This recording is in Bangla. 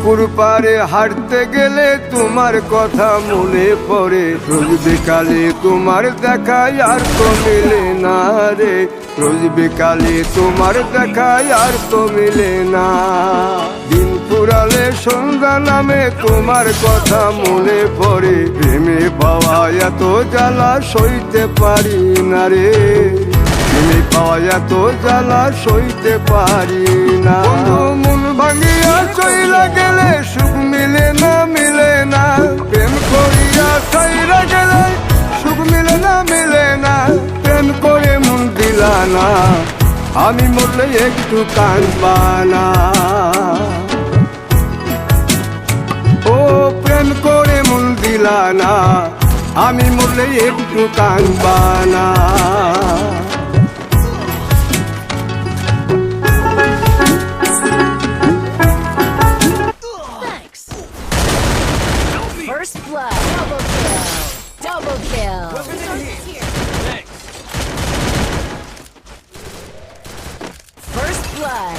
পুকুর পাড়ে হাঁটতে গেলে তোমার কথা মনে পড়ে, রোজ বিকালে তোমার দেখায় আর তো মিলে না রে, রোজ বিকালে তোমার দেখায় আর তো মিলে না। দিন ফুরালে সন্ধ্যা নামে তোমার কথা মনে পড়ে, প্রেমে পাওয়া এত জ্বালা সইতে পারি না রে, প্রেমে পাওয়া এত জ্বালা সইতে পারি না। বন্ধু মন ভাঙিয়া চইলা গেলে সুখ মিলে না, মিলে না, প্রেম করিয়া ছাইরা গেলে সুখ মিলে না, মিলে না, প্রেম করে মন দিলা না, আমি মরলে একটু কাঁদবা না। ও প্রেম করে মন দিলা না, আমি মরলে একটু কাঁদবা না। First blood. Double kill. Double kill. First blood.